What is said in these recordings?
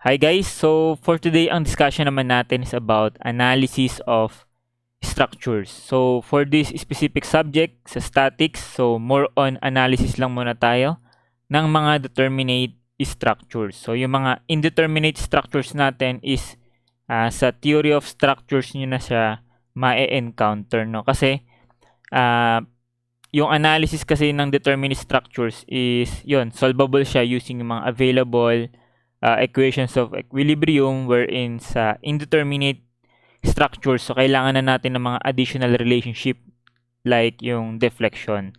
Hi guys! So for today, ang discussion naman natin is about analysis of structures. So for this specific subject sa statics, so more on analysis lang muna tayo ng mga determinate structures. So yung mga indeterminate structures natin is sa theory of structures nyo na siya ma-encounter, no? Kasi yung analysis kasi ng determinate structures is yun, solvable siya using yung mga available equations of equilibrium, wherein sa indeterminate structures, so kailangan na natin ng mga additional relationship like yung deflection.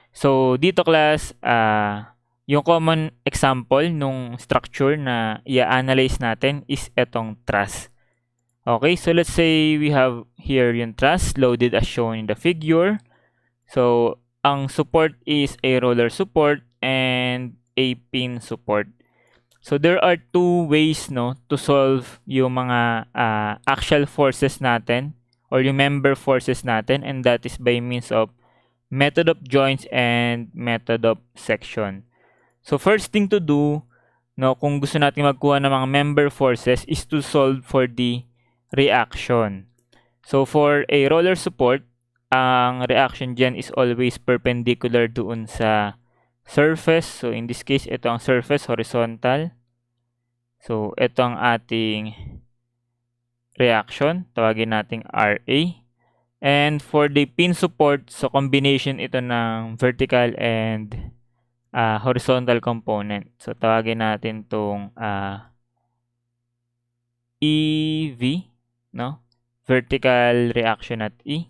So dito class, yung common example nung structure na i-analyze natin is etong truss. Okay, so let's say we have here yung truss loaded as shown in the figure. So ang support is a roller support and a pin support. So there are two ways to solve yung mga axial forces natin or yung member forces natin, and that is by means of method of joints and method of section. So first thing to do, kung gusto natin magkuha ng mga member forces is to solve for the reaction. So for a roller support, ang reaction dyan is always perpendicular doon sa surface. So in this case, ito ang surface, horizontal. So ito ang ating reaction, tawagin nating RA. And for the pin support, so combination ito ng vertical and horizontal component. So tawagin natin tong EV, vertical reaction at E.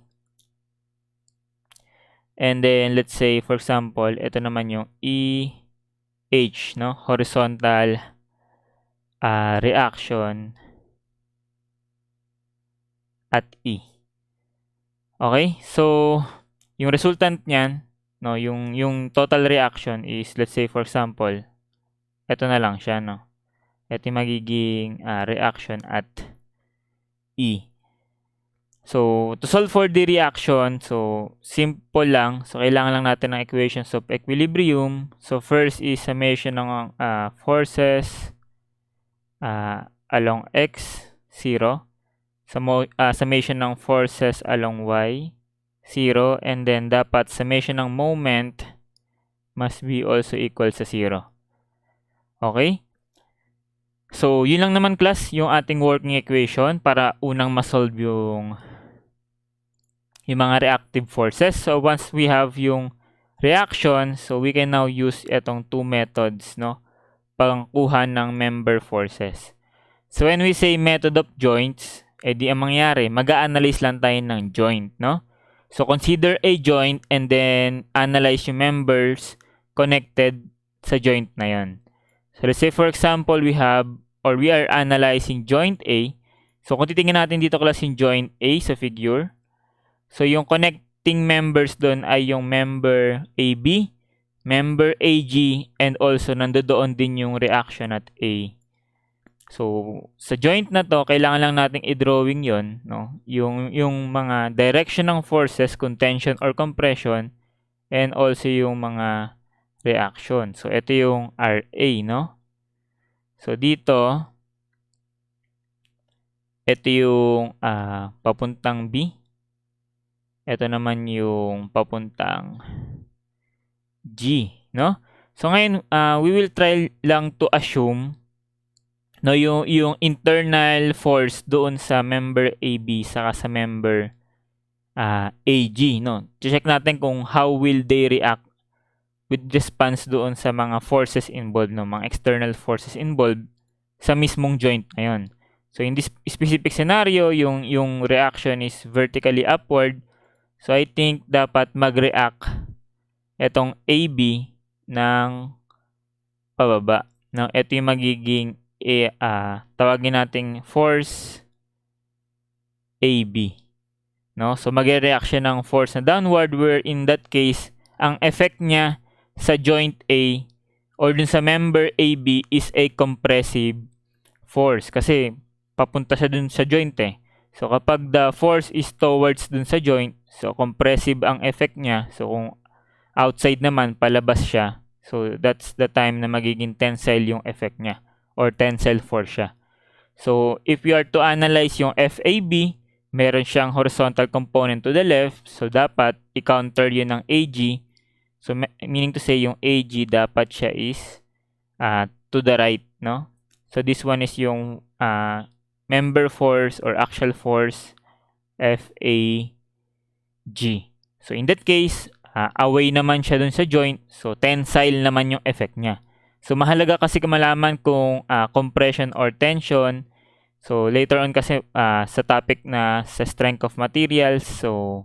And then let's say for example, ito naman yung EH, horizontal reaction at E. Okay? So yung resultant niyan, yung total reaction is, let's say for example, ito na lang siya, ito yung magiging reaction at E. So to solve for the reaction, so simple lang. So kailangan lang natin ng equations of equilibrium. So first is summation ng forces along x, 0. Summation ng forces along y, 0. And then dapat summation ng moment must be also equal sa 0. Okay? So yun lang naman class yung ating working equation para unang masolve yung mga reactive forces. So once we have yung reaction, so we can now use itong two methods, pangkuha ng member forces. So when we say method of joints, di ang mangyari, mag-a-analyze lang tayo ng joint, So consider a joint and then analyze yung members connected sa joint na yun. So let's say for example, we are analyzing joint A. So kung titingnan natin dito class yung joint A sa figure, so yung connecting members doon ay yung member AB, member AG, and also nandoon din yung reaction at A. So sa joint na to, kailangan lang nating i-drawing yon, yung mga direction ng forces, kung tension or compression, and also yung mga reaction. So ito yung RA, So dito, ito yung papuntang B. Ito naman yung papuntang G, So ngayon, we will try lang to assume yung internal force doon sa member AB saka sa member AG, Check natin kung how will they react with response doon sa mga forces involved, mga external forces involved sa mismong joint na yun. So in this specific scenario, yung reaction is vertically upward. So I think dapat mag-react etong AB ng pababa. Ito yung magiging tawagin nating force AB. So mag-react siya ng force na downward, where in that case, ang effect niya sa joint A or dun sa member AB is a compressive force kasi papunta siya dun sa joint . So kapag the force is towards dun sa joint, so compressive ang effect niya. So kung outside naman, palabas siya. So that's the time na magiging tensile yung effect niya. or tensile force siya. So, if we are to analyze yung FAB, meron siyang horizontal component to the left. So, dapat i-counter yun ng AG. So, meaning to say, yung AG dapat siya is to the right, no? So, this one is yung member force or axial force FAG. So, in that case, away naman siya dun sa joint. So, tensile naman yung effect niya. So, mahalaga kasi malaman kung compression or tension. So, later on kasi sa topic na sa strength of materials, so,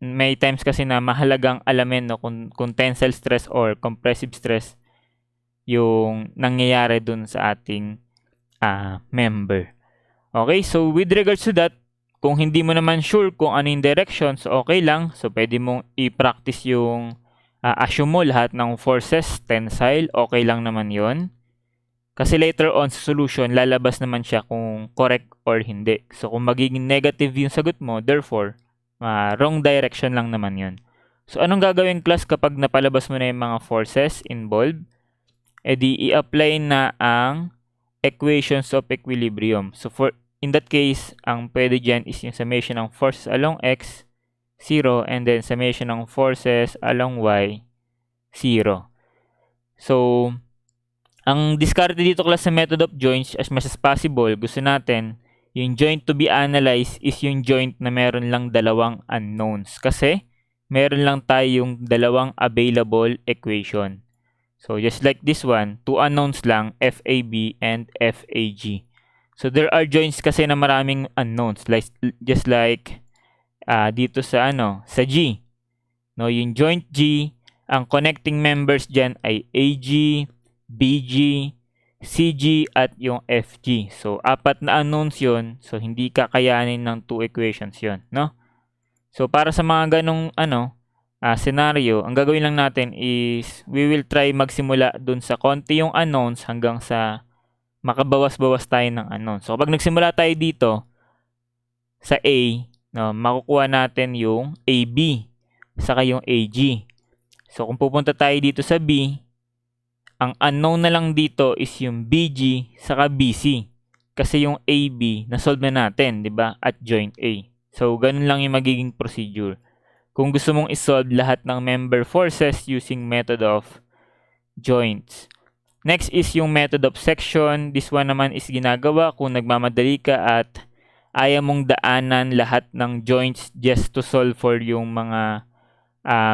may times kasi na mahalagang alamin no, kung tensile stress or compressive stress yung nangyayari dun sa ating member. Okay, so with regards to that, kung hindi mo naman sure kung ano yung direction, so okay lang. So, pwede mong i-practice yung assume mo lahat ng forces, tensile, okay lang naman yon. Kasi later on sa solution, lalabas naman siya kung correct or hindi. So, kung magiging negative yung sagot mo, therefore, wrong direction lang naman yon. So, anong gagawin class kapag napalabas mo na yung mga forces involved? E di i-apply na ang equations of equilibrium. So, in that case, ang pwede dyan is yung summation ng forces along x, 0, and then summation ng forces along y, 0. So, ang discard dito class sa method of joints as much as possible, gusto natin yung joint to be analyzed is yung joint na meron lang dalawang unknowns. Kasi, meron lang tayong dalawang available equation. So, just like this one, two unknowns lang, FAB and FAG. So, there are joints kasi na maraming unknowns. Just like dito sa sa G. No, yung joint G, ang connecting members dyan ay AG, BG, CG, at yung FG. So, apat na unknowns yun. So, hindi kakayanin ng two equations yun. No? So, para sa mga ganong scenario, ang gagawin lang natin is we will try magsimula dun sa konti yung unknowns hanggang sa makabawas-bawas tayo ng unknowns. So, kapag nagsimula tayo dito sa A, no, makukuha natin yung AB saka yung AG. So, kung pupunta tayo dito sa B, ang unknown na lang dito is yung BG saka BC. Kasi yung AB, na-solve na natin, di ba? At joint A. So, ganun lang yung magiging procedure. Kung gusto mong isolve lahat ng member forces using method of joints. Next is yung method of section. This one naman is ginagawa kung nagmamadali ka at ayaw mong daanan lahat ng joints just to solve for yung mga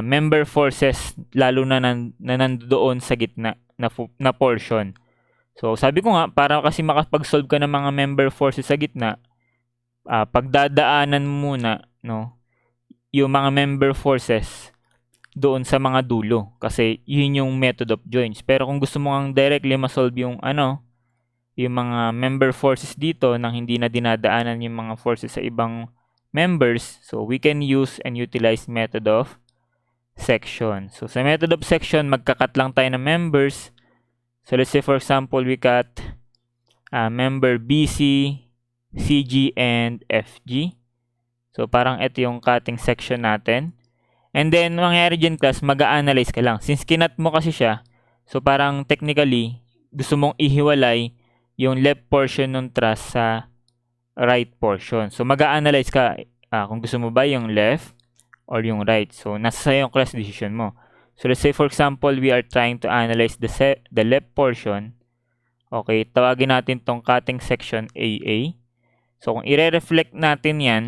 member forces lalo na nandoon sa gitna na portion. So, sabi ko nga, para kasi makapag-solve ka ng mga member forces sa gitna, pagdadaanan muna, no, yung mga member forces doon sa mga dulo. Kasi yun yung method of joints. Pero kung gusto mo ang directly ma-solve yung yung mga member forces dito nang hindi na dinadaanan yung mga forces sa ibang members, so we can use and utilize method of section. So, sa method of section, magkakat lang tayo ng members. So, let's say for example, we cut member BC, CG, and FG. So, parang ito yung cutting section natin. And then, mangyayari dyan class, mag-a-analyze ka lang. Since kinat mo kasi siya, so parang technically, gusto mong ihiwalay yung left portion ng truss sa right portion. So, mag-a-analyze ka kung gusto mo ba yung left or yung right. So, nasa sa'yo yung class decision mo. So, let's say for example, we are trying to analyze the left portion. Okay, tawagin natin tong cutting section AA. So, kung i-reflect natin yan,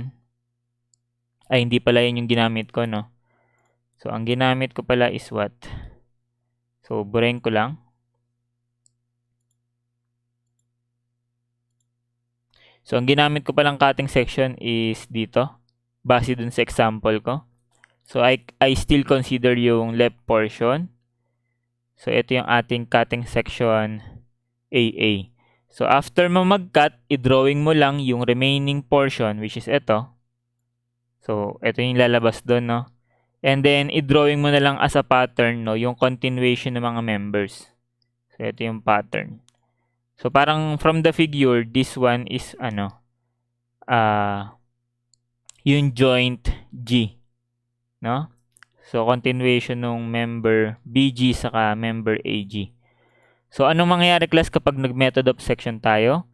ay hindi pala yun yung ginamit ko, no? So, ang ginamit ko pala is what? So, burahin ko lang. So, ang ginamit ko palang cutting section is dito. Base dun sa example ko. So, I still consider yung left portion. So, ito yung ating cutting section AA. So, after mo mag-cut, i-drawing mo lang yung remaining portion, which is ito. So, ito yung lalabas doon, no? And then, i-drawing mo na lang as a pattern, no? Yung continuation ng mga members. So, ito yung pattern. So, parang from the figure, this one is, yung joint G. No? So, continuation ng member BG saka member AG. So, anong mangyayari class kapag nag-method of section tayo?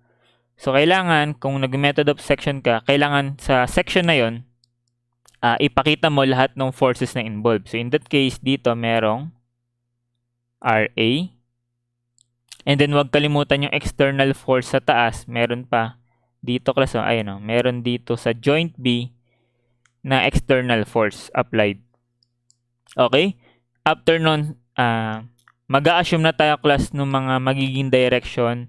So, kailangan, kung nag-method of section ka, kailangan sa section na yon ipakita mo lahat ng forces na involved. So, in that case, dito merong RA. And then, wag kalimutan yung external force sa taas. Meron pa dito class, ayun meron dito sa joint B na external force applied. Okay? After nun, mag-a-assume na tayo class ng mga magiging direction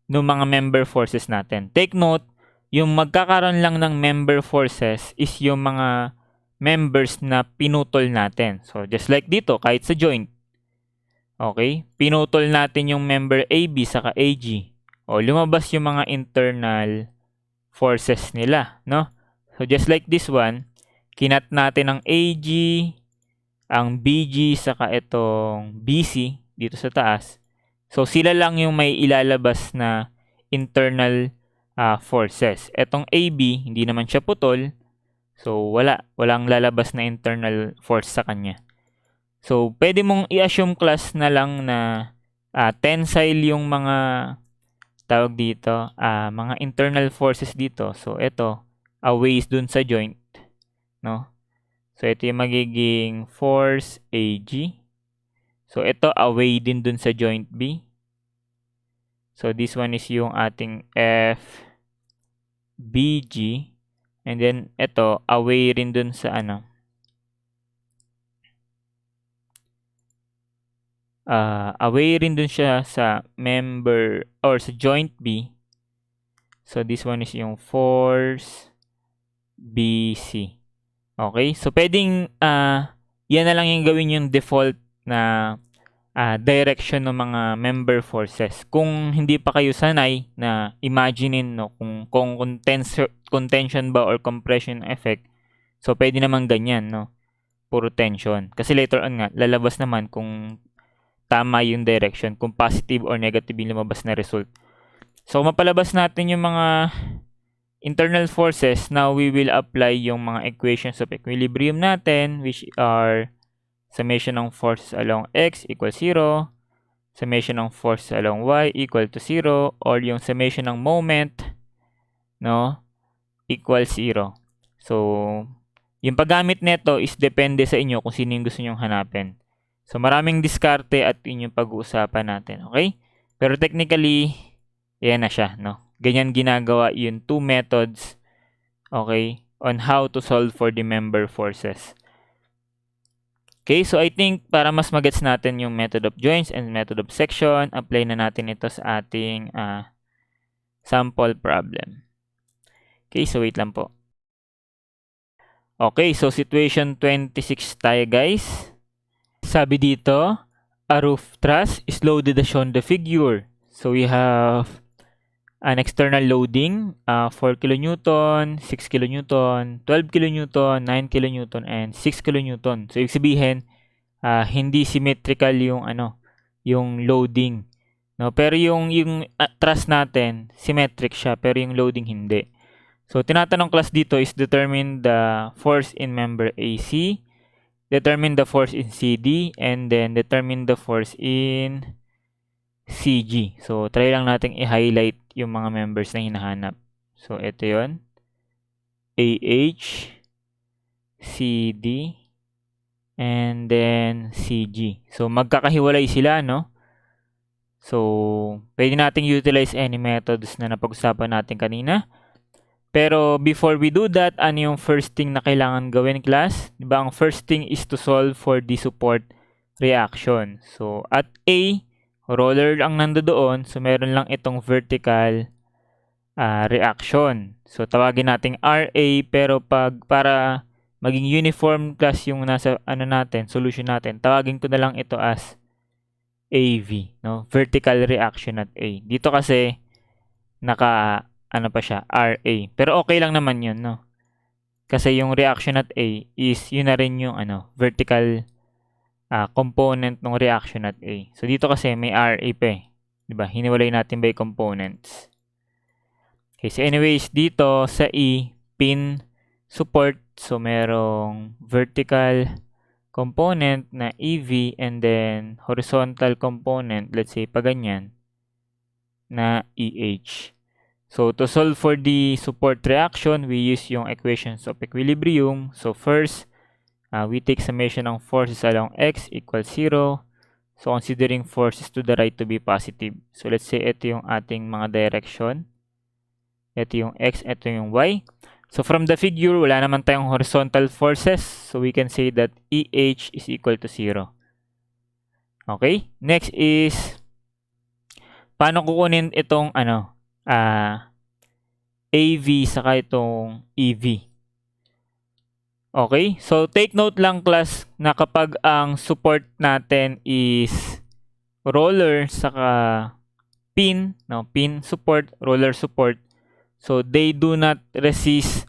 ng mga member forces natin. Take note, yung magkakaroon lang ng member forces is yung mga members na pinutol natin. So, just like dito, kahit sa joint. Okay? Pinutol natin yung member AB saka AG. O, lumabas yung mga internal forces nila, no? So, just like this one, kinat natin ang AG, ang BG, saka itong BC dito sa taas. So, sila lang yung may ilalabas na internal forces. Itong AB, hindi naman siya putol. So, walang lalabas na internal force sa kanya. So, pwede mong i-assume class na lang na tensile yung mga tawag dito, mga internal forces dito. So, ito, away dun sa joint, no? So, ito yung magiging force AG. So, ito away din dun sa joint B. So, this one is yung ating FBG. And then, ito, away rin dun sa away rin dun siya sa member or sa joint B. So, this one is yung force BC. Okay? So, pwedeng yan na lang yung gawin yung default na direction ng mga member forces. Kung hindi pa kayo sanay na imaginein kung contention ba or compression effect, so pwede naman ganyan, no? Puro tension. Kasi later on nga, lalabas naman kung tama yung direction, kung positive or negative yung lumabas na result. So, kung mapalabas natin yung mga internal forces, now we will apply yung mga equations of equilibrium natin, which are summation ng forces along x equals 0, summation ng forces along y equal to 0, or yung summation ng moment, no, equals 0. So, yung paggamit nito is depende sa inyo kung sino yung gusto nyong hanapin. So, maraming diskarte at yun yung pag-uusapan natin, okay? Pero technically, yan na siya, no? Ganyan ginagawa yung two methods, okay, on how to solve for the member forces. Okay, so I think para mas magets natin yung method of joints and method of section, apply na natin ito sa ating sample problem. Okay, so wait lang po. Okay, so situation 26 tayo guys. Sabi dito, a roof truss is loaded as shown the figure. So we have an external loading, 4 kN, 6 kN, 12 kN, 9 kN, and 6 kN. So ibig sabihin, hindi symmetrical yung yung loading, no? Pero yung truss natin, symmetric siya, pero yung loading hindi. So tinatanong class dito is determine the force in member AC, determine the force in CD, and then determine the force in CG. So, try lang natin i-highlight yung mga members na hinahanap. So, ito yon, AH, CD, and then CG. So, magkakahiwalay sila, no? So, pwede nating utilize any methods na napag-usapan natin kanina. Pero before we do that, ano yung first thing na kailangan gawin, class? Diba, ang first thing is to solve for the support reaction. So, at A, roller ang nandoon, so meron lang itong vertical reaction. So, tawagin nating RA, pero para maging uniform class yung nasa natin, solution natin, tawagin ko na lang ito as AV, no? Vertical reaction at A. Dito kasi pa siya, RA. Pero okay lang naman yun, no? Kasi yung reaction at A is yun na rin yung vertical component ng reaction at A. So, dito kasi may RA pa eh. Diba? Hiniwalay natin by components. Okay, so anyways, dito sa E, pin support. So, merong vertical component na EV and then horizontal component, let's say pa ganyan, na EH. So to solve for the support reaction, we use yung equations of equilibrium. So first, we take summation ng forces along x equals 0. So considering forces to the right to be positive. So let's say ito yung ating mga direction. Ito yung x, ito yung y. So from the figure, wala naman tayong horizontal forces. So we can say that EH is equal to 0. Okay? Next is, paano kukunin itong AV saka itong EV? Okay? So take note lang class na kapag ang support natin is roller saka pin, pin support, roller support. So they do not resist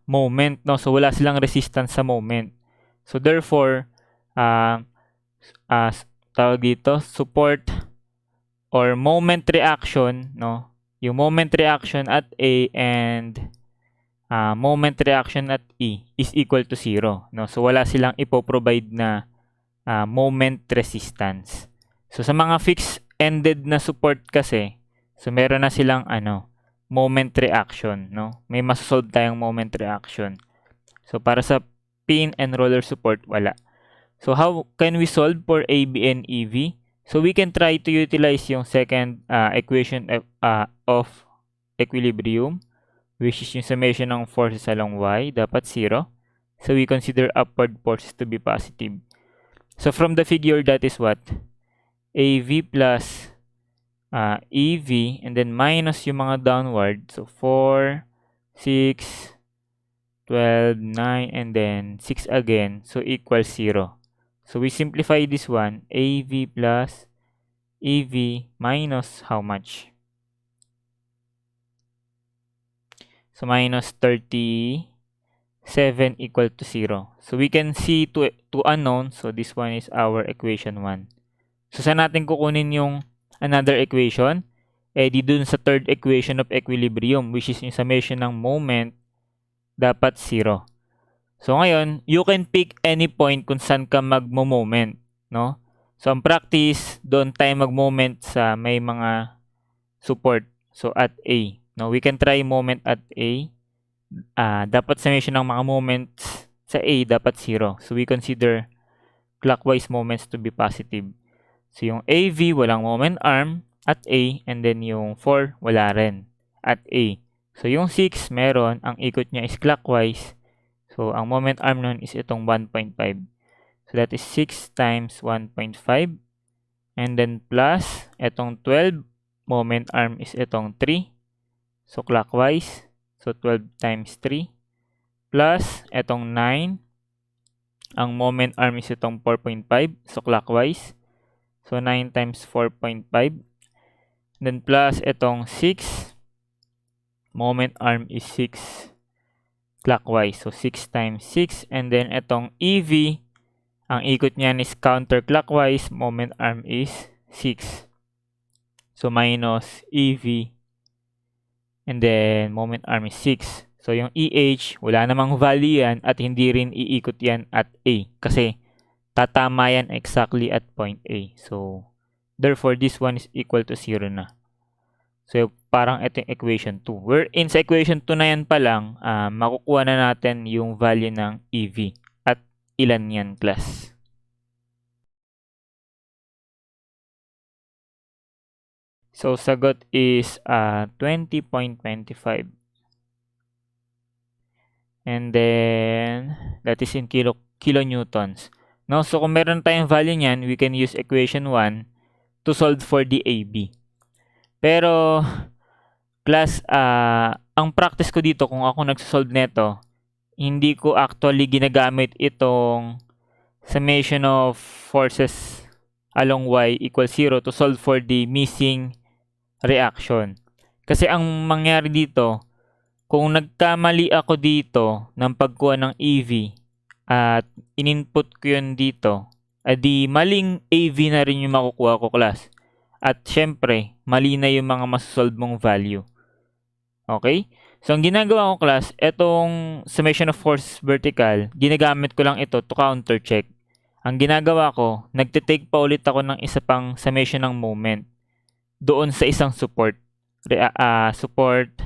moment, no? So wala silang resistance sa moment. So therefore, tawag dito, support or moment reaction, no? Yung moment reaction at A and moment reaction at E is equal to 0, no? So wala silang ipoprovide na moment resistance. So sa mga fixed-ended na support kasi, so meron na silang moment reaction, no? May masosolve tayong moment reaction. So para sa pin and roller support, wala. So how can we solve for AB and EV? So we can try to utilize yung second equation of equilibrium, which is yung summation ng forces along y, dapat 0. So we consider upward forces to be positive. So from the figure, that is what? AV plus EV and then minus yung mga downward. So 4, 6, 12, 9, and then 6 again. So equals 0. So we simplify this one. AV plus EV minus how much? So minus 37 equal to 0. So we can see two unknowns. So this one is our equation 1. So saan natin kukunin yung another equation? Di dun sa third equation of equilibrium, which is yung summation ng moment, dapat 0. So ngayon, you can pick any point kung saan ka magmo-moment, no? So ang practice, doon tayo mag-moment sa may mga support. So at A, no? We can try moment at A. Dapat summation ng mga moments sa A dapat 0. So we consider clockwise moments to be positive. So yung AV walang moment arm at A, and then yung 4 wala rin at A. So yung 6 meron, ang ikot niya is clockwise. So ang moment arm nun is itong 1.5. So that is 6 times 1.5. And then plus itong 12, moment arm is itong 3. So clockwise. So 12 times 3. Plus itong 9. Ang moment arm is itong 4.5. So clockwise. So 9 times 4.5. Then plus itong 6. Moment arm is 6 clockwise. So 6 times 6. And then itong EV, ang ikot niyan is counterclockwise. Moment arm is 6. So minus EV. And then moment arm is 6. So yung EH, wala namang value yan at hindi rin iikot yan at A. Kasi tatama yan exactly at point A. So, therefore, this one is equal to 0 na. So, parang ito yung equation 2. Wherein sa equation 2 na yan pa lang, makukuha na natin yung value ng EV. At ilan yan, class? So, sagot is 20.25. And then, that is in kilonewtons. No, so kung meron tayong value niyan, we can use equation 1 to solve for the AB. Pero, class, ang practice ko dito, kung ako nagsosolve neto, hindi ko actually ginagamit itong summation of forces along y equals 0 to solve for the missing reaction. Kasi ang mangyari dito, kung nagkamali ako dito ng pagkuha ng EV, at in-input ko yun dito, di maling AV na rin yung makukuha ko, class. At syempre, mali na yung mga masosolve mong value. Okay? So, ang ginagawa ko class, etong summation of force vertical, ginagamit ko lang ito to counter check. Ang ginagawa ko, nagtitake pa ulit ako ng isa pang summation ng moment doon sa isang support. Support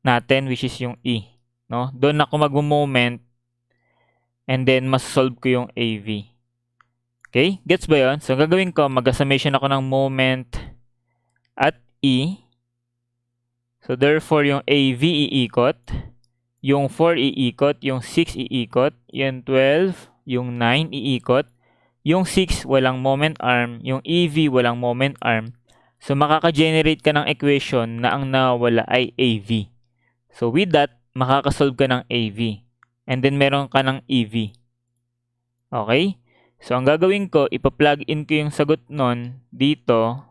natin, which is yung E. No? Doon ako mag-moment and then mas-solve ko yung AV. Okay? Gets ba yun? So, gagawin ko, mag-summation ako ng moment at E. So, therefore, yung AV iikot, yung 4 iikot, yung 6 iikot, yung 12, yung 9 iikot, yung 6 walang moment arm, yung EV walang moment arm. So, makaka-generate ka ng equation na ang nawala ay AV. So, with that, makakasolve ka ng AV. And then, meron ka ng EV. Okay? So, ang gagawin ko, ipa-plug in ko yung sagot nun dito,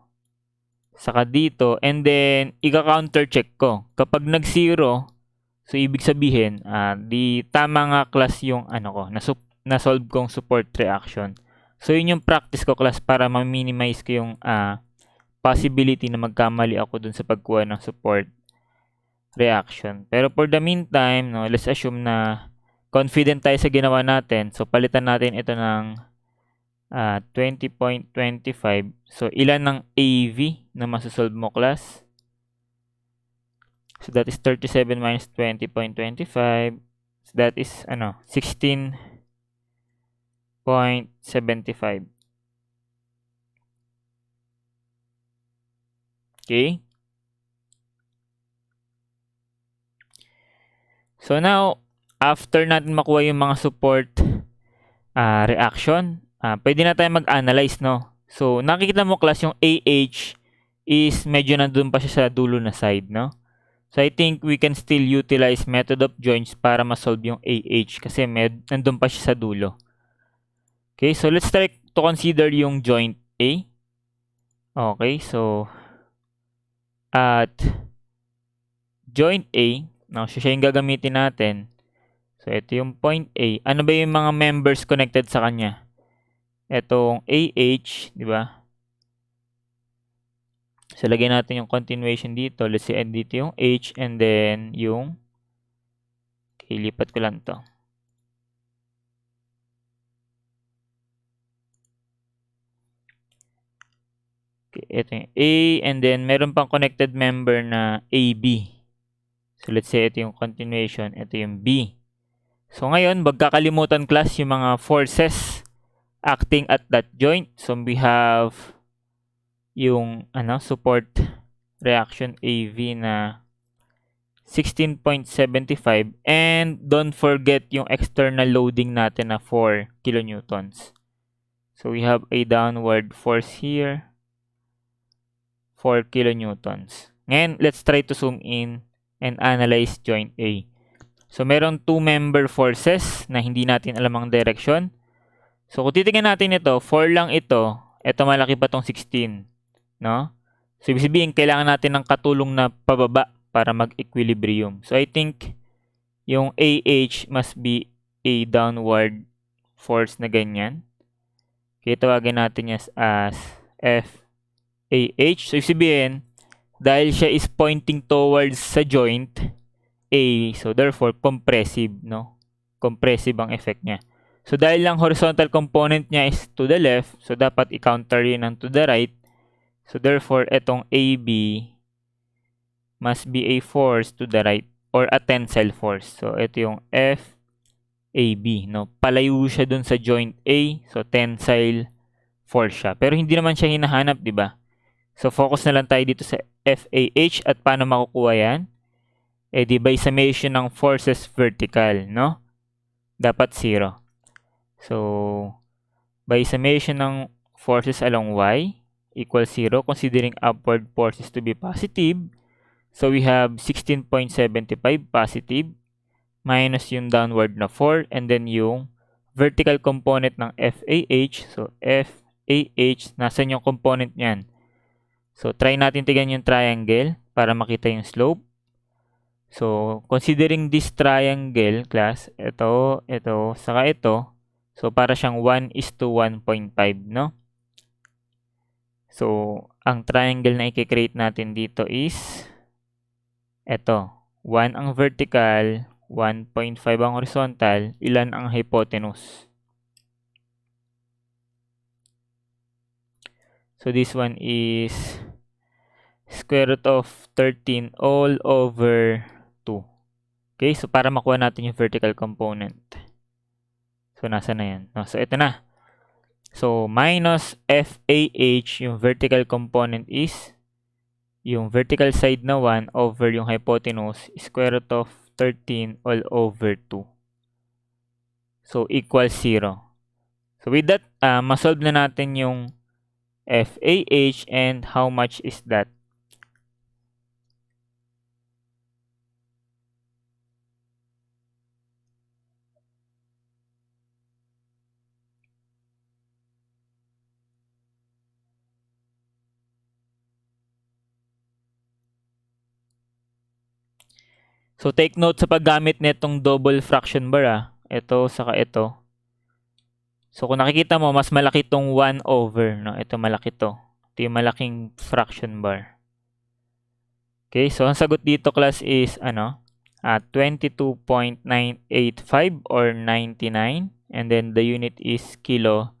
saka dito, and then, ika-counter check ko. Kapag nag-0, so ibig sabihin, di tama nga class yung ko, na-solve kong support reaction. So, yun yung practice ko class para ma-minimize ko yung possibility na magkamali ako dun sa pagkuha ng support reaction. Pero for the meantime, no, let's assume na confident tayo sa ginawa natin. So, palitan natin ito ng 20.25. So, ilan ng AV na masasolve mo class? So, that is 37 minus 20.25. So, that is, 16.75. Okay? So, now, after natin makuha yung mga support reaction, pwede na tayo mag-analyze, no? So, nakikita mo class yung AH is medyo nandun pa siya sa dulo na side, no? So, I think we can still utilize method of joints para ma-solve yung AH kasi nandun pa siya sa dulo. Okay, so let's try to consider yung joint A. Okay, so at joint A, now siya yung gagamitin natin. So, ito yung point A. Ano ba yung mga members connected sa kanya? Itong AH, di ba? So, lagyan natin yung continuation dito. Let's say, dito yung H and then yung okay, lipat ko lang to. Okay, ito yung A and then meron pang connected member na AB. So, let's say, ito yung continuation. Ito yung B. So, ngayon, magkakalimutan class yung mga forces acting at that joint. So, we have yung support reaction AV na 16.75 and don't forget yung external loading natin na 4 kilonewtons. So we have a downward force here 4 kilonewtons. Ngayon, let's try to zoom in and analyze joint A. So meron two member forces na hindi natin alam ang direction. So kung titingnan natin ito, 4 lang ito. Ito malaki pa tong 16. No? So, ibig sabihin, kailangan natin ng katulong na pababa para mag-equilibrium. So, I think yung AH must be a downward force na ganyan. Kaya tawagin natin yan as FAH. So, ibig sabihin, dahil siya is pointing towards sa joint A, so therefore, compressive, no? Compressive ang effect niya. So, dahil lang horizontal component niya is to the left, so dapat i-counter yun ng to the right. So, therefore, itong AB must be a force to the right or a tensile force. So, ito yung FAB. No? Palayo siya dun sa joint A. So, tensile force siya. Pero hindi naman siya hinahanap, di ba? So, focus na lang tayo dito sa FAH at paano makukuha yan? Di by summation ng forces vertical, no? Dapat 0. So, by summation ng forces along Y, equals 0, considering upward forces to be positive. So, we have 16.75 positive minus yung downward na 4 and then yung vertical component ng FAH. So, FAH, nasan yung component niyan? So, try natin tignan yung triangle para makita yung slope. So, considering this triangle, class, ito, saka ito. So, para siyang 1:1.5, no? So, ang triangle na i-create natin dito is Ito, 1 ang vertical, 1.5 ang horizontal, ilan ang hypotenuse? So this one is square root of 13 all over 2. Okay, so para makuha natin yung vertical component. So nasa na yan? No, so ito na. So minus FAH, yung vertical component is yung vertical side na 1 over yung hypotenuse, square root of 13 all over 2. So equals 0. So with that, masolve na natin yung FAH and how much is that? So take note sa paggamit nitong double fraction bar. Ito saka ito. So kung nakikita mo, mas malaki itong 1 over. No? Ito malaki to. Ito yung malaking fraction bar. Okay, so ang sagot dito class is 22.985 or 99. And then the unit is kilo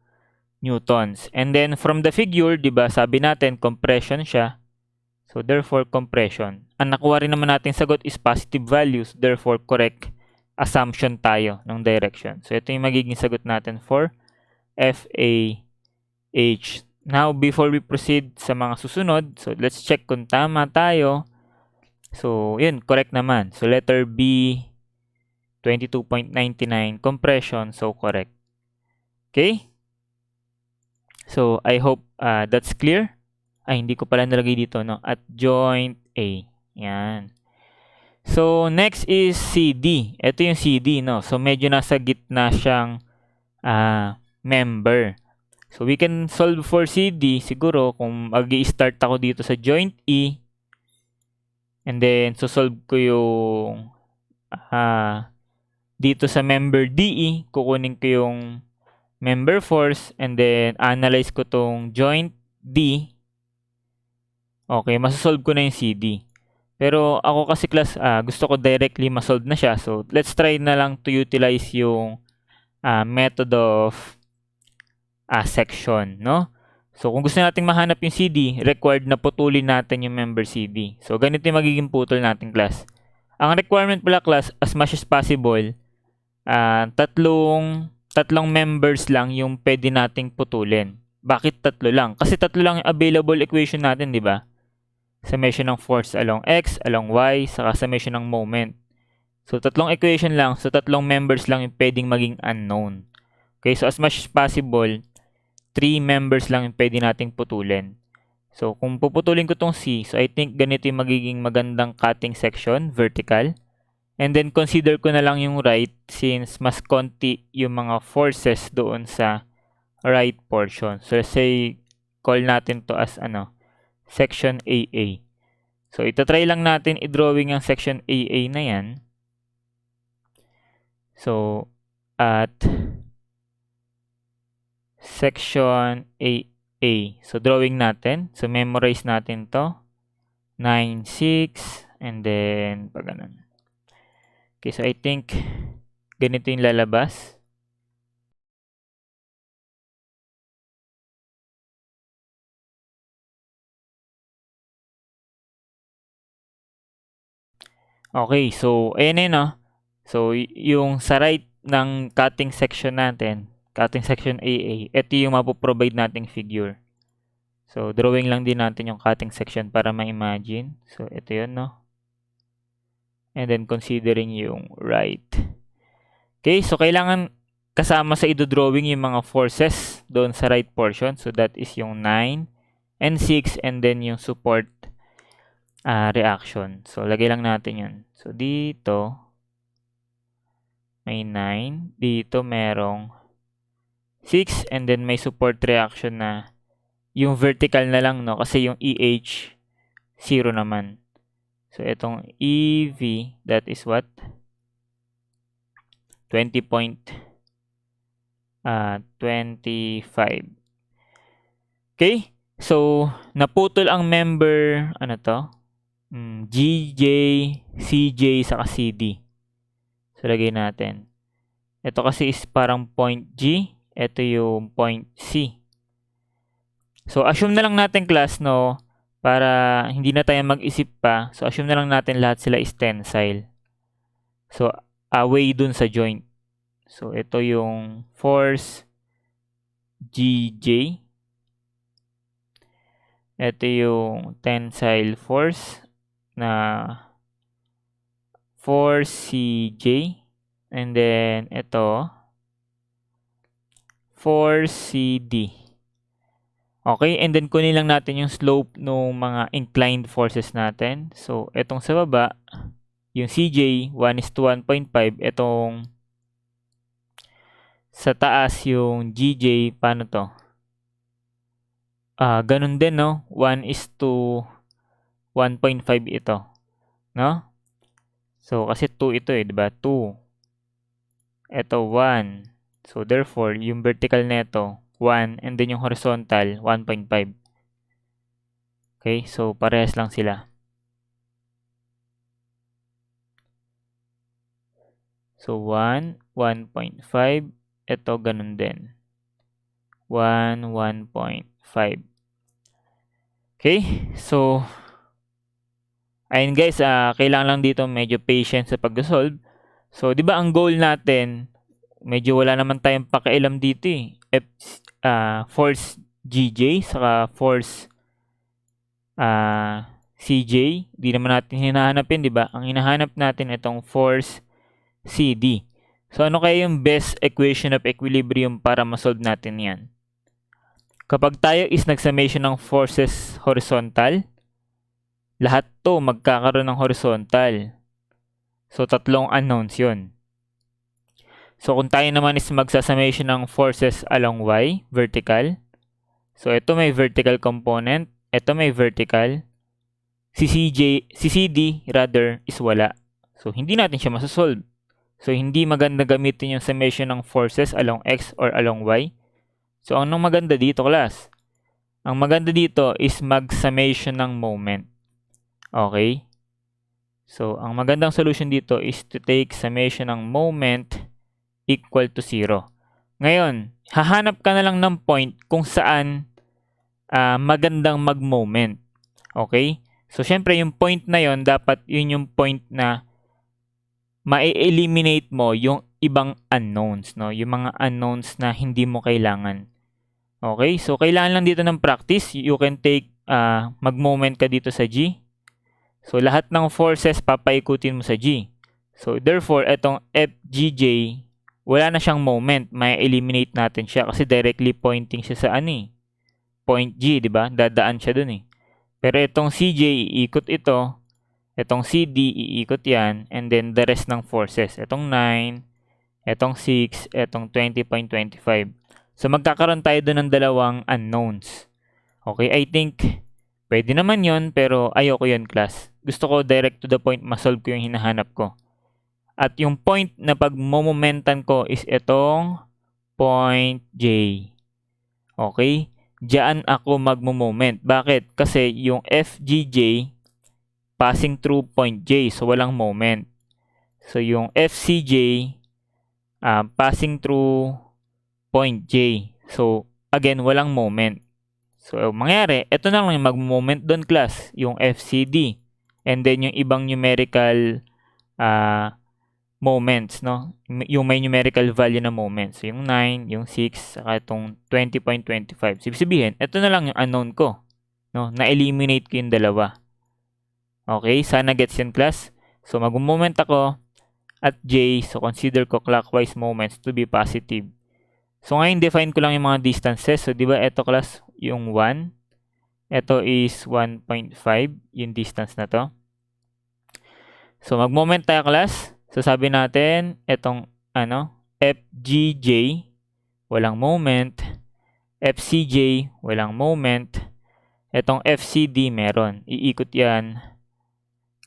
newtons. And then from the figure, di ba, sabi natin compression siya. So therefore compression. Ang nakuha rin naman natin sagot is positive values. Therefore correct assumption tayo ng direction. So ito yung magiging sagot natin for FAH. Now before we proceed sa mga susunod, so let's check kung tama tayo. So yun, correct naman. So letter B, 22.99 compression, so correct. Okay? So I hope that's clear. Ay, hindi ko pala nalagay dito, no? At joint A. Yan. So, next is CD. Ito yung CD, no? So, medyo nasa gitna siyang member. So, we can solve for CD. Siguro, kung mag-i-start ako dito sa joint E, and then, solve ko yung dito sa member DE, kukunin ko yung member force, and then, analyze ko tong joint D. Okay, masasolve ko na yung CD. Pero ako kasi class, gusto ko directly masolve na siya. So, let's try na lang to utilize yung method of section, no? So, kung gusto nating mahanap yung CD, required na putulin natin yung member CD. So, ganito yung magiging putol natin class. Ang requirement pala class, as much as possible, tatlong members lang yung pwede nating putulin. Bakit tatlo lang? Kasi tatlo lang yung available equation natin, di ba? Summation ng force along x, along y, saka summation ng moment. So, tatlong equation lang. So, tatlong members lang yung pwedeng maging unknown. Okay, so as much as possible, 3 members lang yung pwede nating putulin. So, kung puputulin ko tong C, so I think ganito yung magiging magandang cutting section, vertical. And then, consider ko na lang yung right since mas konti yung mga forces doon sa right portion. So, let's say, call natin to as section AA. So, itatry lang natin i-drawing ang section AA na yan. So, at section AA. So, drawing natin. So, memorize natin to. 9, 6, and then, pag ganun. Okay, so I think ganito yung lalabas. Okay, so ayan no. So yung sa right ng cutting section natin, cutting section AA, ito yung mapoprovide nating figure. So drawing lang din natin yung cutting section para ma-imagine. So ito yun no. And then considering yung right. Okay, so kailangan kasama sa i-drawing yung mga forces doon sa right portion. So that is yung 9 and 6 and then yung support reaction. So, lagay lang natin yun. So, dito, may 9. Dito, merong 6. And then, may support reaction na yung vertical na lang, no? Kasi yung EH, 0 naman. So, itong EV, that is what? 20.25. Okay? So, naputol ang member, ano to? GJ, CJ, saka CD. So, lagay natin. Ito kasi is parang point G. Ito yung point C. So, assume na lang natin class, no? Para hindi na tayo mag-isip pa. So, assume na lang natin lahat sila is tensile. So, away dun sa joint. So, ito yung force GJ. Ito yung tensile force na force CJ. And then, ito, force CD. Okay, and then kunin lang natin yung slope ng mga inclined forces natin. So, itong sa baba, yung CJ, 1:1.5. Itong sa taas, yung GJ, paano to? Ganun din, no? 1:1.5 ito. No? So, kasi 2 ito eh, di ba? 2. Ito, 1. So, therefore, yung vertical neto, 1. And then yung horizontal, 1.5. Okay? So, parehas lang sila. So, 1, 1.5. Ito, ganun din. 1, 1.5. Okay? So, ayun guys, kailangan lang dito medyo patience sa pag-solve. So, di ba ang goal natin, medyo wala naman tayong pakialam dito eh. Force GJ, saka force CJ. Di naman natin hinahanap yun, di ba? Ang hinahanap natin itong force CD. So, ano kaya yung best equation of equilibrium para ma-solve natin yan? Kapag tayo is nag-summation ng forces horizontal, lahat to magkakaroon ng horizontal. So, tatlong unknowns yun. So, kung tayo naman is magsa-summation ng forces along Y, vertical. So, ito may vertical component. Ito may vertical. Si CD rather is wala. So, hindi natin siya masasolve. So, hindi maganda gamitin yung summation ng forces along X or along Y. So, anong maganda dito, class? Ang maganda dito is mag-summation ng moment. Okay? So, ang magandang solution dito is to take summation ng moment equal to 0. Ngayon, hahanap ka na lang ng point kung saan magandang mag-moment. Okay? So, syempre, yung point na yon dapat yun yung point na ma-eliminate mo yung ibang unknowns, no? Yung mga unknowns na hindi mo kailangan. Okay? So, kailangan lang dito ng practice. You can take, mag-moment ka dito sa G. So, lahat ng forces papaikutin mo sa G. So, therefore, itong FGJ, wala na siyang moment. May eliminate natin siya kasi directly pointing siya sa point G, di ba? Dadaan siya dun eh. Pero itong CJ, iikot ito. Itong CD, iikot yan. And then, the rest ng forces. Itong 9, itong 6, itong 20.25. So, magkakaroon tayo dun ng dalawang unknowns. Okay, I think, pwede naman yon pero ayoko yun, class. Gusto ko direct to the point, masolve ko yung hinahanap ko. At yung point na pag-momentan ko is itong point J. Okay? Diyan ako mag-moment. Bakit? Kasi yung FGJ, passing through point J, so walang moment. So, yung FCJ, passing through point J. So, again, walang moment. So, mangyari, ito na lang yung mag-moment doon, class, yung FCD. And then, yung ibang numerical moments, no? Yung may numerical value na moments. So, yung 9, yung 6, saka itong 20.25. So, ibig sabihin, ito na lang yung unknown ko. No? Na-eliminate ko yung dalawa. Okay, sana gets yan, class. So, mag-moment ako at J. So, consider ko clockwise moments to be positive. So, ngayon, define ko lang yung mga distances. So, di ba, ito, class, yung 1. Ito is 1.5, yung distance na to. So, mag-moment tayo, class. So, sabi natin, itong, FGJ, walang moment. FCJ, walang moment. Itong FCD, meron. Iikot yan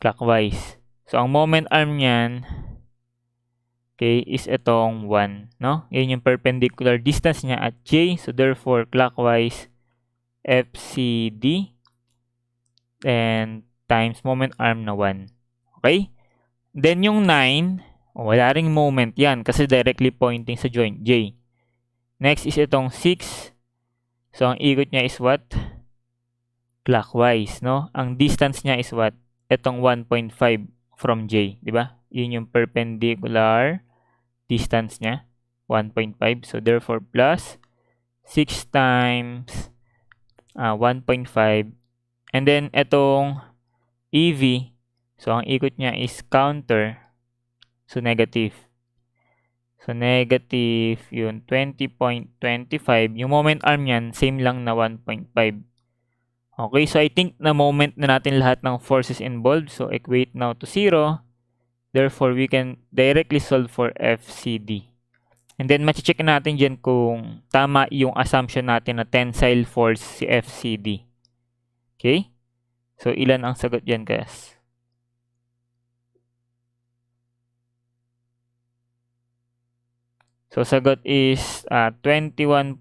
clockwise. So, ang moment arm niyan, okay, is itong 1, no? Yan yung perpendicular distance niya at J. So, therefore, clockwise, FCD. And times moment arm na 1. Okay? Then yung 9, wala ring moment yan kasi directly pointing sa joint J. Next is itong 6. So, ang ikot niya is what? Clockwise, no? Ang distance niya is what? Itong 1.5 from J, di ba? Yun yung perpendicular distance niya, 1.5. So, therefore, plus 6 times 1.5. And then, itong EV, so ang ikot niya is counter. So, negative. So, negative yun, 20.25. Yung moment arm niyan, same lang na 1.5. Okay, so I think na moment na natin lahat ng forces involved. So, equate now to 0. Therefore, we can directly solve for FCD. And then, machi-check natin dyan kung tama yung assumption natin na tensile force si FCD. Okay? So, ilan ang sagot dyan, guys? So, sagot is 21.375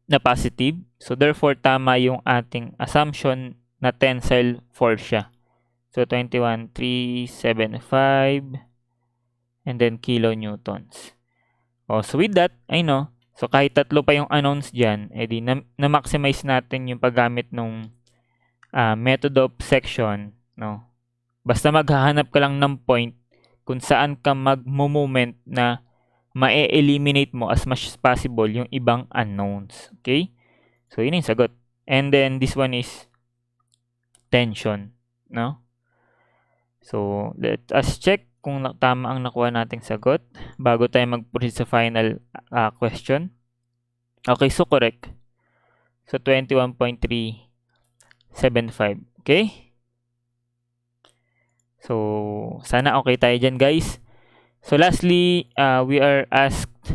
na positive. So, therefore, tama yung ating assumption na tensile force siya. So, 21.375 and then kilonewtons. So, with that, I know. So, kahit tatlo pa yung unknowns dyan, edi na-maximize natin yung paggamit ng method of section, no? Basta maghahanap ka lang ng point kung saan ka mag-moment na ma-eliminate mo as much as possible yung ibang unknowns. Okay? So, yun yung sagot. And then, this one is tension. No? So, let us check kung tama ang nakuha nating sagot bago tayo mag-proceed sa final question. Okay, so correct. So, 21.375. Okay? So, sana okay tayo dyan, guys. So, lastly, we are asked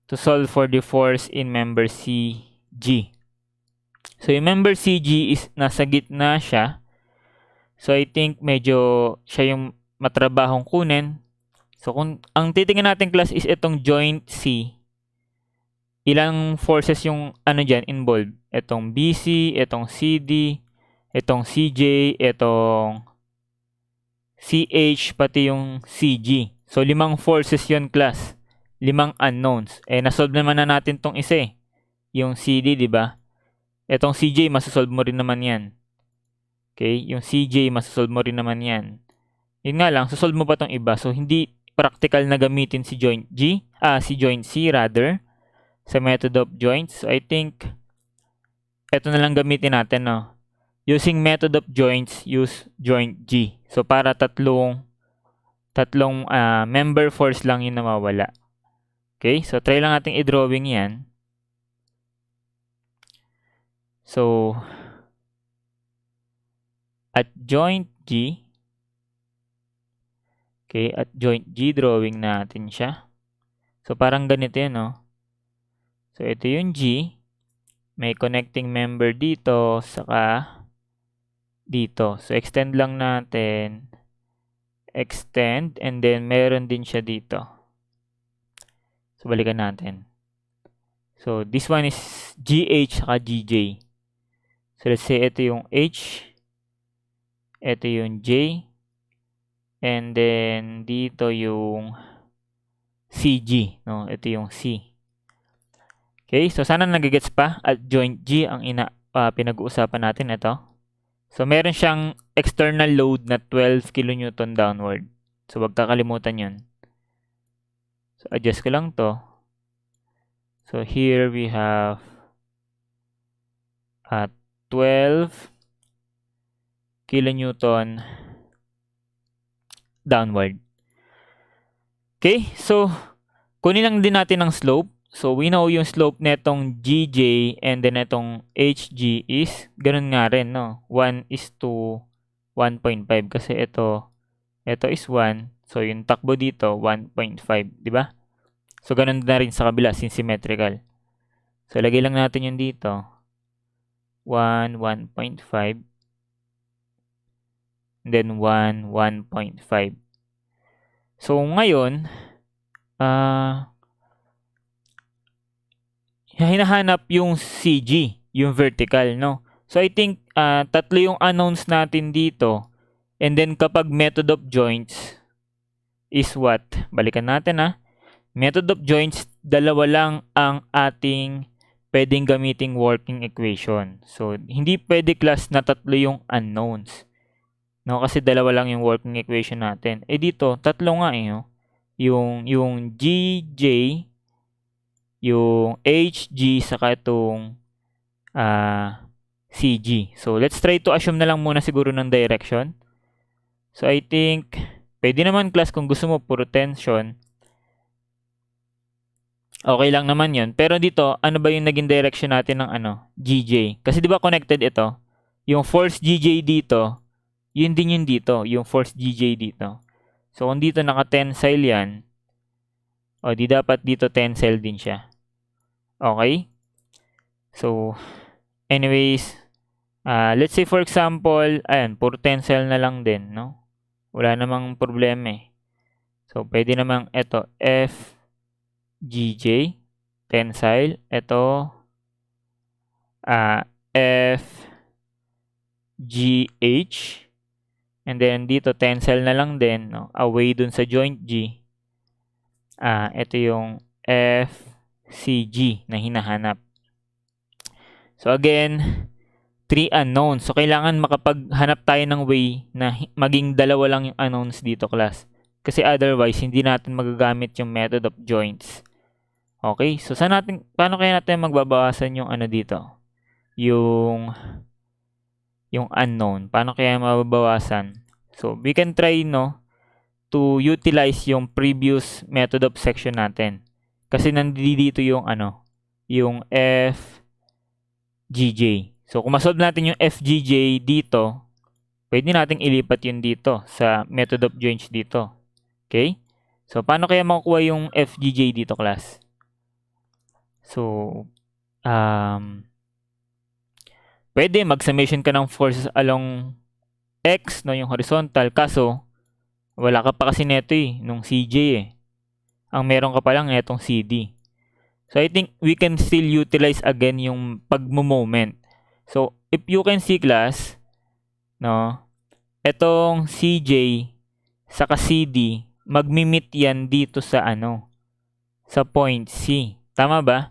to solve for the force in member CG. So, yung member CG is nasa gitna siya. So, I think medyo siya yung matrabahong kunin. So, kung ang titingnan natin, class, is itong joint C. Ilang forces yung dyan involved? Itong BC, itong CD, itong CJ, itong CH, pati yung CG. So, 5 forces yon, class. 5 unknowns. Nasolve naman na natin tong isa eh. Yung CD, di ba? Itong CJ, masasolve mo rin naman yan. Okay? Yung CJ, masasolve mo rin naman yan. Yun nga lang, sasolve mo pa tong iba. So, hindi practical na gamitin si joint G, si joint C rather, sa method of joints. So, I think, eto na lang gamitin natin, no? Using method of joints, use joint G. So, para tatlong member force lang yung nawawala. Okay? So, try lang natin i-drawing yan. So, at joint G, okay, at joint G, drawing natin siya. So, parang ganito yan, no? So, ito yung G. May connecting member dito, saka dito. So, extend lang natin. Extend, and then meron din siya dito. So, balikan natin. So, this one is GH saka GJ. So, let's say ito yung H, ito yung J, and then dito yung CG, no? Ito yung C. Okay, so sana nagigets pa. At joint G ang pinag-uusapan natin ito. So, meron siyang external load na 12 kN downward. So, wag kakalimutan yun. So, adjust ko lang to. So, here we have 12 kN downward. Okay, so, kunin lang din natin ang slope. So, we know yung slope netong GJ and then netong HG is ganun nga rin, no? 1:1.5 kasi ito is 1. So, yung takbo dito, 1.5, di ba? So, ganun na rin sa kabila since symmetrical. So, lagay lang natin yung dito. 1.5. And then 1.5. So, ngayon, hinahanap yung CG. yung vertical, no? So I think tatlo yung unknowns natin dito. And then kapag method of joints is what? Balikan natin Method of joints, dalawa lang ang ating pwedeng gamiting working equation. So hindi pwede class na tatlo yung unknowns. No, kasi dalawa lang yung working equation natin. Eh dito, tatlo nga no? Yung GJ, yung HG, saka itong CG. So let's try to assume na lang muna siguro ng direction. So I think, pwede naman class kung gusto mo puro tension. Okay lang naman yun. Pero dito, ano ba yung naging direction natin ng GJ? Kasi di ba connected ito? Yung force GJ dito, yun din yun dito. Yung force GJ dito. So kung dito naka-tensile yan, o di dapat dito tensile din siya. Okay? So, anyways, let's say for example, ayan, puro tensile na lang din, no? Wala namang problema eh. So, pwede namang ito, FGJ, tensile. Ito, FGH. And then, dito, tensile na lang din, no? Away dun sa joint G. Ito yung FCG na hinahanap. So, again, 3 unknowns. So, kailangan makapaghanap tayo ng way na maging dalawa lang yung unknowns dito, class. Kasi otherwise, hindi natin magagamit yung method of joints. Okay? So, paano kaya natin magbabawasan yung dito? Yung unknown. Paano kaya mababawasan? So, we can try, to utilize yung previous method of section natin. Kasi nandito yung yung FGJ. So, kung masolve natin yung FGJ dito, pwede nating ilipat yun dito sa method of joints dito. Okay? So, paano kaya makukuha yung FGJ dito, class? So, pwede mag-summation ka ng forces along X, yung horizontal. Kaso, wala ka pa kasi neto nung CJ Ang meron ka pa lang netong CD. So, I think we can still utilize again yung pagmo-moment. So, if you can see, class, etong CJ saka CD, magmi-meet yan dito sa sa point C. Tama ba?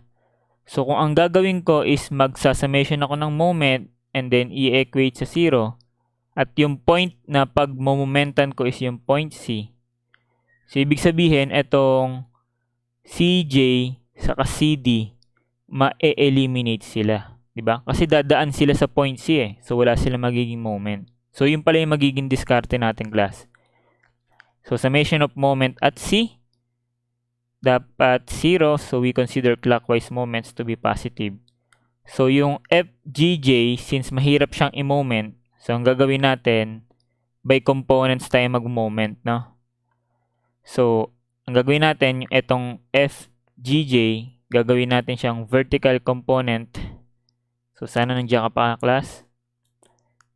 So, kung ang gagawin ko is magsa-summation ako ng moment and then i-equate sa 0 at yung point na pag-momentan ko is yung point C. So, ibig sabihin, etong CJ saka CD, ma-eliminate sila. Diba? Kasi dadaan sila sa point C So, wala sila magiging moment. So, yun pala yung magiging diskarte natin, class. So, summation of moment at C, dapat 0. So, we consider clockwise moments to be positive. So, yung FGJ, since mahirap siyang i-moment, so, ang gagawin natin, by components tayo mag-moment, So, ang gagawin natin, yung etong FGJ, gagawin natin siyang vertical component. So, sana nandiyan ka pa, class.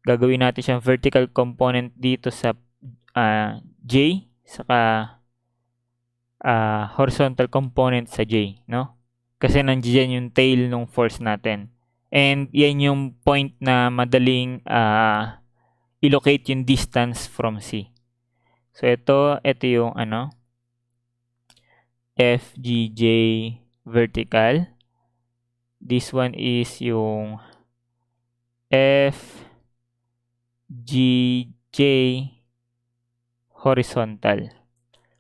Gagawin natin siyang vertical component dito sa J, saka horizontal component sa J, Kasi nandiyan yung tail ng force natin. And yan yung point na madaling i-locate yung distance from C. So, ito yung FGJ vertical. This one is yung FGJ horizontal.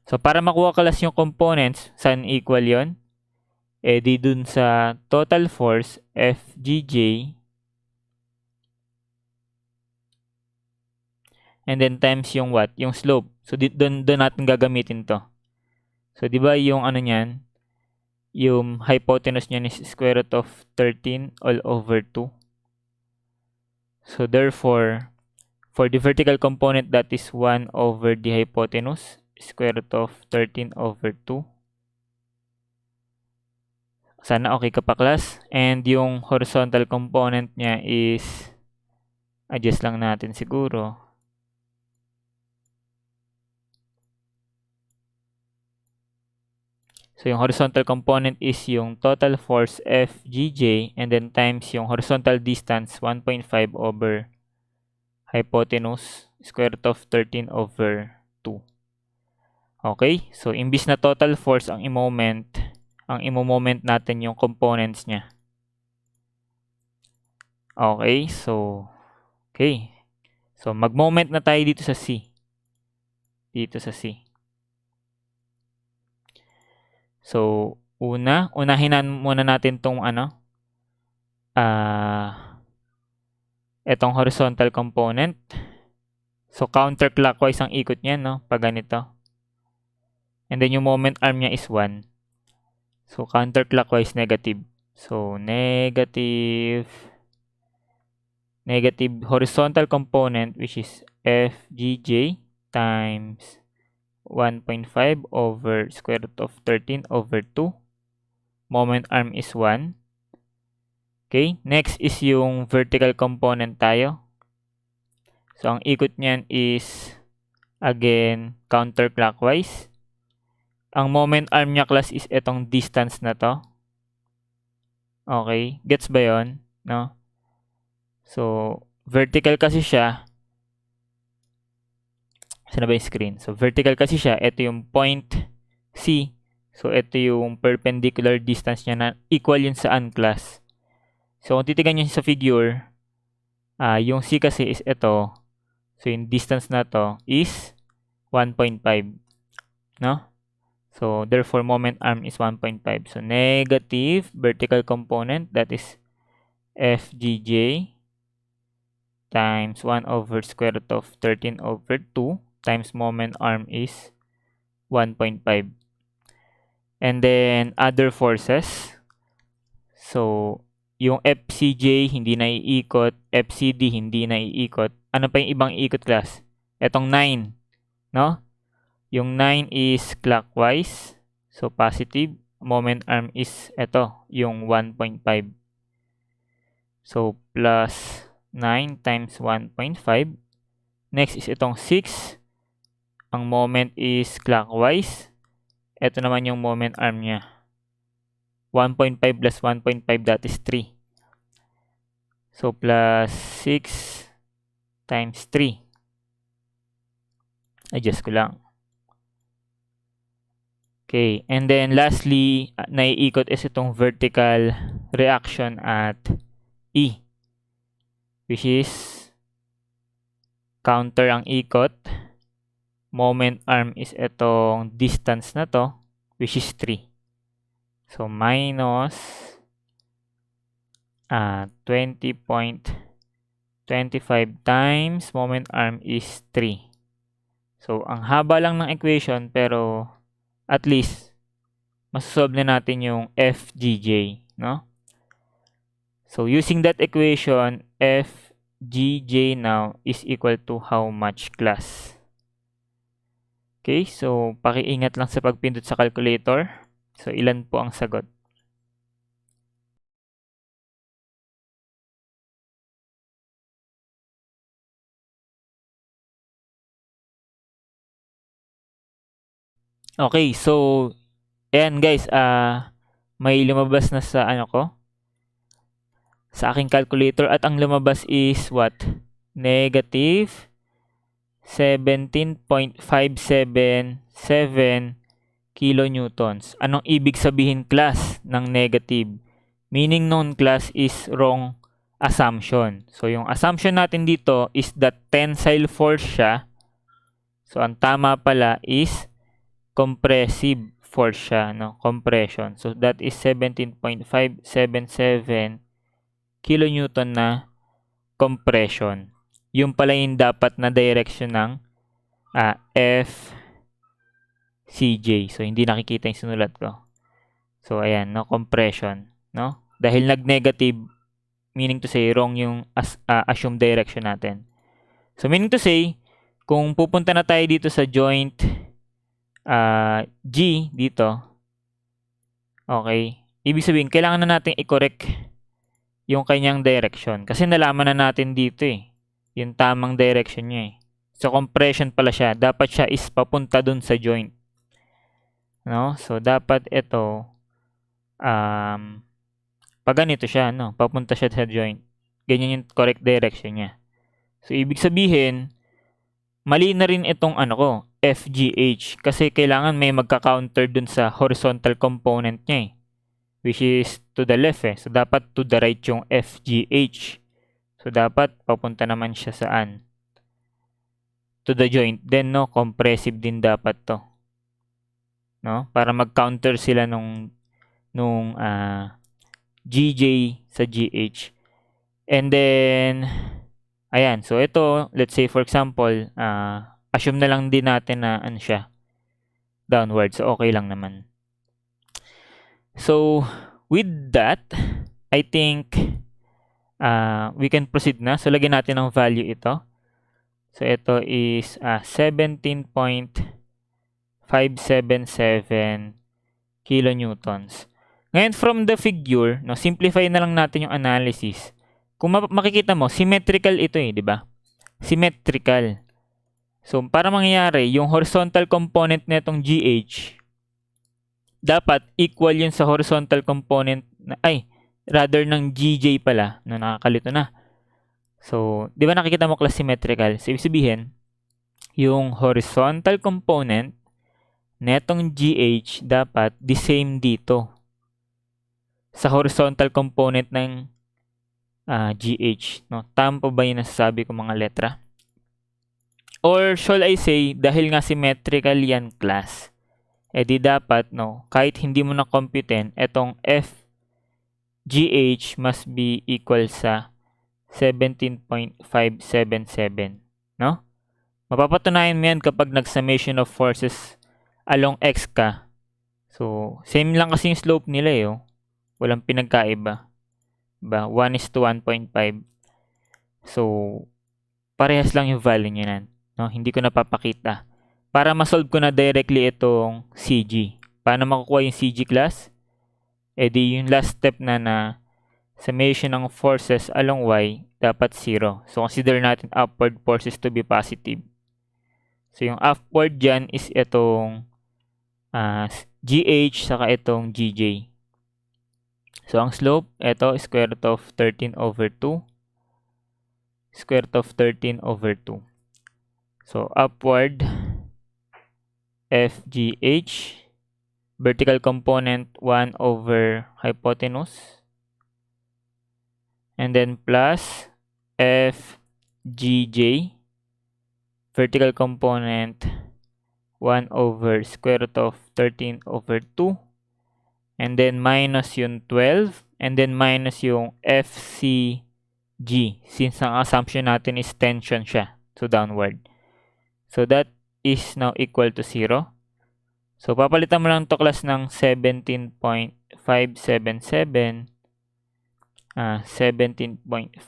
So, para makuha class yung components, saan equal yon? Di dun sa total force, FGJ, and then times yung what? Yung slope. So, doon natin gagamitin to. So, di ba yung niyan, yung hypotenuse niyan is square root of 13 all over 2. So, therefore, for the vertical component, that is 1 over the hypotenuse, square root of 13 over 2. Sana okay ka pa, class. And yung horizontal component niya is, adjust lang natin siguro. So, yung horizontal component is yung total force FGJ and then times yung horizontal distance 1.5 over hypotenuse square root of 13 over 2. Okay? So, imbis na total force ang imo-moment natin yung components niya. Okay? So, mag-moment na tayo dito sa C. So, unahin muna natin tong etong horizontal component. So, counterclockwise ang ikot niya, no? Pag ganito. And then, yung moment arm niya is 1. So, counterclockwise, negative. So, negative horizontal component, which is FGJ times 1.5 over square root of 13 over 2. Moment arm is 1. Okay, next is yung vertical component tayo. So, ang ikot niyan is, again, counterclockwise. Ang moment arm niya, class, is etong distance na to. Okay, gets ba yun? No? So, vertical kasi siya. Saan na ba yung screen? So, vertical kasi siya. Ito yung point C. So, ito yung perpendicular distance niya na equal yun sa unclass. So, kung titignan nyo sa figure, yung C kasi is ito. So, yung distance na to is 1.5. No? So, therefore, moment arm is 1.5. So, negative vertical component, that is FGJ times 1 over square root of 13 over 2 times moment arm is 1.5. And then, other forces. So, yung FCJ hindi na iikot, FCD hindi na iikot. Ano pa yung ibang ikot, class? Etong 9, no? Yung 9 is clockwise. So, positive. Moment arm is ito, yung 1.5. So, plus 9 times 1.5. Next is itong 6. Ang moment is clockwise. Ito naman yung moment arm niya. 1.5 plus 1.5, that is 3. So, plus 6 times 3. Adjust ko lang. Okay, and then lastly, naiikot is itong vertical reaction at E, which is counter ang ikot. Moment arm is itong distance na to, which is 3. So, minus 20.25 times moment arm is 3. So, ang haba lang ng equation, pero at least, masasolve na natin yung FGJ, no? So, using that equation, FGJ now is equal to how much, class? Okay, so pakiingat lang sa pagpindot sa calculator. So, ilan po ang sagot? Okay, so, ayan guys, may lumabas na sa sa aking calculator, at ang lumabas is what? Negative 17.577 kilonewtons. Anong ibig sabihin, class, ng negative? Meaning nun, class, is wrong assumption. So, yung assumption natin dito is that tensile force siya. So, ang tama pala is compressive force siya, no? Compression. So, that is 17.577 kilonewton na compression. Yung pala yung dapat na direction ng FCJ. So, hindi nakikita yung sinulat ko. So, ayan, no? Compression, no? Dahil nag-negative, meaning to say, wrong yung assumed direction natin. So, meaning to say, kung pupunta na tayo dito sa joint G dito, okay, ibig sabihin, kailangan na natin i-correct yung kanyang direction. Kasi nalaman na natin dito yung tamang direction niya So, compression pala siya. Dapat siya is papunta dun sa joint. no? So, dapat ito, pag ganito siya, no? Papunta siya sa joint. Ganyan yung correct direction niya. So, ibig sabihin, mali na rin itong ano ko, FGH. Kasi kailangan may magka-counter dun sa horizontal component niya eh. Which is to the left eh. So, dapat to the right yung FGH. So, dapat papunta naman siya saan? To the joint. Then, no, compressive din dapat to. No? Para mag-counter sila nung GJ sa GH. And then, ayan. So, ito, let's say for example, assume na lang din natin na ano siya, downward. So, okay lang naman. So, with that, I think we can proceed na. So, lagyan natin ng value ito. So, ito is 17.577 kilonewtons. Ngayon, from the figure, no, simplify na lang natin yung analysis. Kung makikita mo, symmetrical ito eh, di ba? Symmetrical. So, para mangyayari, yung horizontal component nitong GH, dapat equal yun sa horizontal component, rather ng GJ pala, no, nakakalito na. So, di ba nakikita mo class symmetrical? So, ibig sabihin, yung horizontal component netong GH dapat the same dito sa horizontal component ng GH. No? Tama pa ba yung nasasabi ko mga letra? Or shall I say, dahil nga symmetrical yan class, di dapat, no, kahit hindi mo na-computein, etong FGH must be equal sa 17.577. No? Mapapatunayan mo yan kapag nag-summation of forces along X ka. So, same lang kasi yung slope nila eh. Oh. Walang pinagkaiba. Diba? 1:1.5. So, parehas lang yung value niya. No? Hindi ko napapakita. Para ma-solve ko na directly itong CG. Paano makukuha yung CG class? Di yung last step na summation ng forces along Y dapat 0. So, consider natin upward forces to be positive. So, yung upward dyan is itong GH saka itong GJ. So, ang slope, ito, square root of 13 over 2. Square root of 13 over 2. So, upward, FGH, vertical component 1 over hypotenuse. And then plus FGJ, vertical component 1 over square root of 13 over 2. And then minus yung 12. And then minus yung FCG. Since ang assumption natin is tension siya. So, downward. So, that is now equal to 0. So, papalitan mo lang to class ng 17.577. 17.577.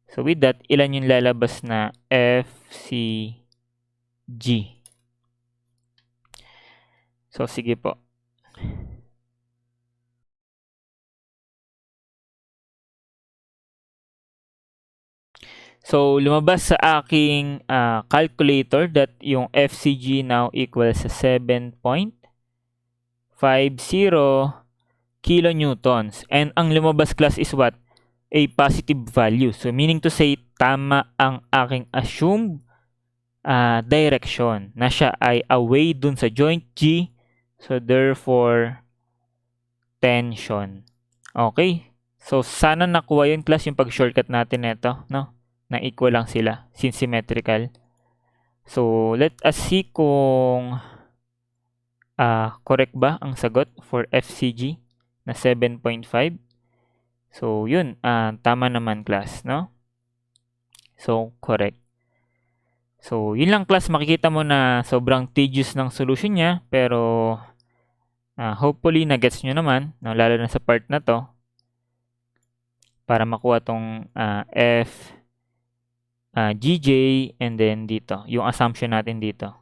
So, with that, ilan yung lalabas na FCG? So, sige po. So, lumabas sa aking calculator that yung FCG now equals sa 7.50 kilonewtons. And ang lumabas class is what? A positive value. So, meaning to say, tama ang aking assumed direction na siya ay away dun sa joint G. So, therefore, tension. Okay. So, sana nakuha yun class yung pag-shortcut natin nito, no? Na equal lang sila since symmetrical. So, let us see kung correct ba ang sagot for FCG na 7.5. So, yun. Tama naman class, no? So, correct. So, yun lang class. Makikita mo na sobrang tedious ng solution niya. Pero, hopefully, na-gets nyo naman. No? Lalo na sa part na to. Para makuha tong GJ and then dito. Yung assumption natin dito.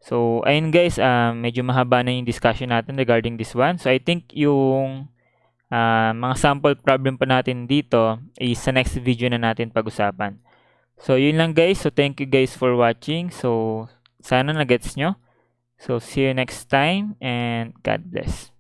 So, ayun guys. Medyo mahaba na yung discussion natin regarding this one. So, I think yung mga sample problem pa natin dito is sa next video na natin pag-usapan. So, yun lang guys. So, thank you guys for watching. So, sana na-gets nyo. So, see you next time and God bless.